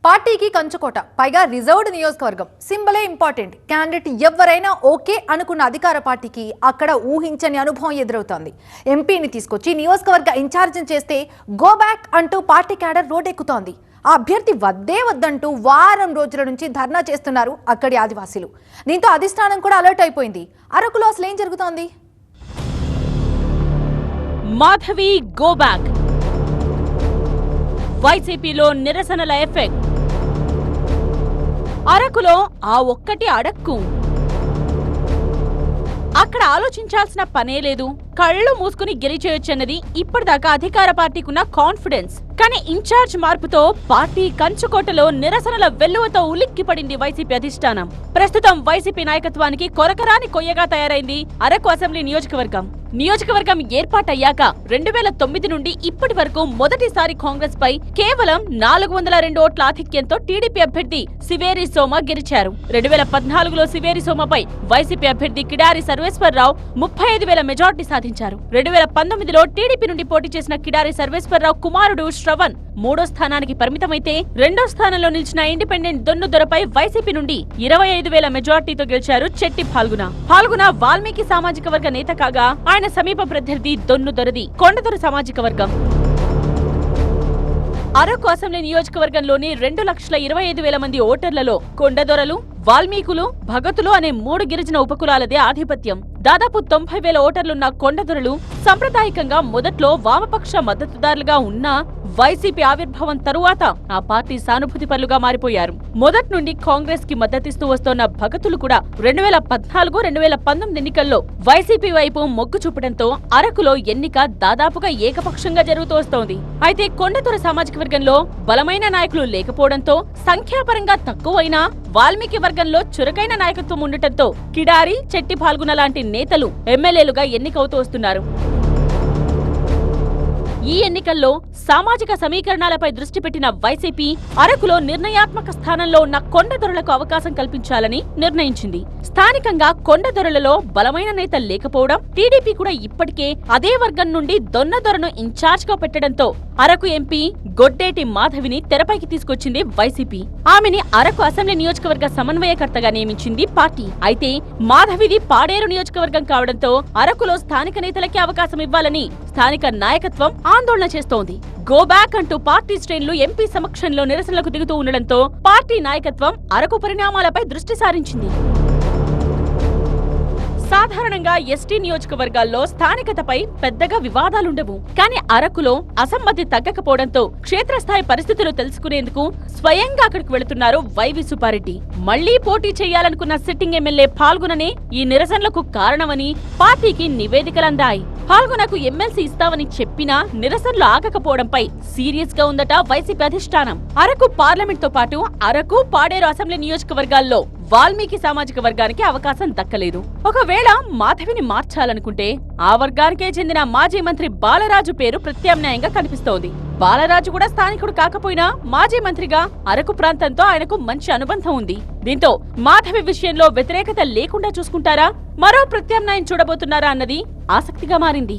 పార్టీకి కంచుకోట, పైగా రిజర్వ్డ్ నియోజకవర్గం. సింబలే ఇంపార్టెంట్. క్యాండిడేట్ ఎవరైనా ఓకే అనుకున్న అధికార పార్టీకి అక్కడ ఊహించని అనుభవం ఎదురవుతోంది. ఎంపీని తీసుకొచ్చి నియోజకవర్గ ఇన్ఛార్జిని చేస్తే గో బ్యాక్ అంటూ పార్టీ క్యాడర్ రోడ్డెక్కుతోంది. ఆ అభ్యర్థి వద్దే వద్దంటూ వారం రోజుల నుంచి ధర్నా చేస్తున్నారు అక్కడి ఆదివాసీలు. దీంతో అధిష్టానం కూడా అలర్ట్ అయిపోయింది. అరకులో అసలు ఏం జరుగుతోంది? మాధవి గో బ్యాక్, వైసీపీలో నిరసనల ఎఫెక్ట్. అరకులో ఆ ఒక్కటి అడక్కు. అక్కడ ఆలోచించాల్సిన పనే లేదు, కళ్ళు మూసుకుని గెలిచేయొచ్చన్నది ఇప్పటిదాకా అధికార పార్టీకున్న కాన్ఫిడెన్స్. కానీ ఇన్ఛార్జ్ మార్పుతో పార్టీ కంచుకోటలో నిరసనల వెల్లువతో ఉలిక్కిపడింది వైసీపీ అధిష్టానం. ప్రస్తుతం వైసీపీ నాయకత్వానికి కొరకరాని కొయ్యగా తయారైంది అరకు అసెంబ్లీ నియోజకవర్గం. నియోజకవర్గం ఏర్పాటయ్యాక 2009 నుండి ఇప్పటి వరకు మొదటిసారి కాంగ్రెస్ పై కేవలం 402 ఓట్ల ఆధిక్యంతో టీడీపీ అభ్యర్థి సివేరి సోమ గెలిచారు. 2014లో సివేరి సోమపై వైసీపీ అభ్యర్థి కిడారి సర్వేశ్వరరావు 35,000 మెజార్టీ సాధించారు. 2019లో టీడీపీ నుండి పోటీ చేసిన కిడారి సర్వేశ్వరరావు కుమారుడు శ్రవణ్ 3వ స్థానానికి పరిమితమైతే 2వ స్థానంలో నిలిచిన ఇండిపెండెంట్ దొన్నుదొరపై వైసీపీ నుండి 25,000 మెజార్టీతో గెలిచారు చెట్టి ఫాల్గుణ వాల్మీకి సామాజిక వర్గ నేత కాగా ఆయన సమీప ప్రత్యర్థి దొన్నుదొరది కొండదొర సామాజిక వర్గం. అరకు అసెంబ్లీ నియోజకవర్గంలోని 2,25,000 మంది ఓటర్లలో కొండదొరలు, వాల్మీకులు, భగతులు అనే 3 గిరిజన ఉపకులాలదే ఆధిపత్యం. దాదాపు 90,000 ఓటర్లున్న కొండదొరలు సంప్రదాయకంగా మొదట్లో వామపక్ష మద్దతుదారులుగా ఉన్నా వైసీపీ ఆవిర్భావం తరువాత ఆ పార్టీ సానుభూతి పరులుగా మారిపోయారు. మొదటి నుండి కాంగ్రెస్ కి మద్దతిస్తూ వస్తోన్న భగతులు కూడా 2014-2019 ఎన్నికల్లో వైసీపీ వైపు మొగ్గు చూపడంతో అరకులో ఎన్నిక దాదాపుగా ఏకపక్షంగా జరుగుతూ వస్తోంది. అయితే కొండదొర సామాజిక వర్గంలో బలమైన నాయకులు లేకపోవడంతో, సంఖ్యాపరంగా తక్కువైనా వాల్మీకి వర్గంలో చురుకైన నాయకత్వం ఉండటంతో కిడారి, చెట్టి ఫాల్గుణ లాంటి నేతలు ఎమ్మెల్యేలుగా ఎన్నికవుతూ వస్తున్నారు. ఈ ఎన్నికల్లో సామాజిక సమీకరణాలపై దృష్టి పెట్టిన వైసీపీ అరకులో నిర్ణయాత్మక స్థానంలో ఉన్న కొండదొరలకు అవకాశం కల్పించాలని నిర్ణయించింది. స్థానికంగా కొండదొరలలో బలమైన నేత లేకపోవడం, టీడీపీ కూడా ఇప్పటికే అదే వర్గం నుండి దొన్నదొరను ఇన్ఛార్జ్ గా పెట్టడంతో అరకు ఎంపీ గొడ్డేటి మాధవిని తెరపైకి తీసుకొచ్చింది వైసీపీ. ఆమెని అరకు అసెంబ్లీ నియోజకవర్గ సమన్వయకర్తగా నియమించింది పార్టీ. అయితే మాధవిది పాడేరు నియోజకవర్గం కావడంతో అరకులో స్థానిక నేతలకే అవకాశం ఇవ్వాలని స్థానిక నాయకత్వం ఆందోళన చేస్తోంది. గో బ్యాక్ అంటూ పార్టీ శ్రేణులు ఎంపీ సమక్షంలో నిరసనలకు దిగుతూ ఉండడంతో పార్టీ నాయకత్వం అరకు పరిణామాలపై దృష్టి సారించింది. సాధారణంగా ఎస్టీ నియోజకవర్గాల్లో స్థానికతపై పెద్దగా వివాదాలుండవు. కానీ అరకులో అసమ్మతి తగ్గకపోవడంతో క్షేత్రస్థాయి పరిస్థితులు తెలుసుకునేందుకు స్వయంగా అక్కడికి వెళుతున్నారు వైవి సుబ్బారెడ్డి. మళ్లీ పోటీ చేయాలనుకున్న సిట్టింగ్ ఎమ్మెల్యే ఫాల్గుణనే ఈ నిరసనలకు కారణమని పార్టీకి నివేదికలందాయి. ఫాల్గుణకు ఎమ్మెల్సీ ఇస్తామని చెప్పినా నిరసనలు ఆగకపోవడంపై సీరియస్ గా ఉందట వైసీపీ అధిష్టానం. అరకు పార్లమెంట్ తో పాటు అరకు, పాడేరు అసెంబ్లీ నియోజకవర్గాల్లో వాల్మీకి సామాజిక వర్గానికి అవకాశం దక్కలేదు. ఒకవేళ మాధవిని మార్చాలనుకుంటే ఆ వర్గానికే చెందిన మాజీ మంత్రి బాలరాజు పేరు ప్రత్యామ్నాయంగా కనిపిస్తోంది. బాలరాజు కూడా స్థానికుడు కాకపోయినా మాజీ మంత్రిగా అరకు ప్రాంతంతో ఆయనకు మంచి అనుబంధం ఉంది. దీంతో మాధవి విషయంలో వ్యతిరేకత లేకుండా చూసుకుంటారా, మరో ప్రత్యామ్నాయం చూడబోతున్నారా అన్నది ఆసక్తిగా మారింది.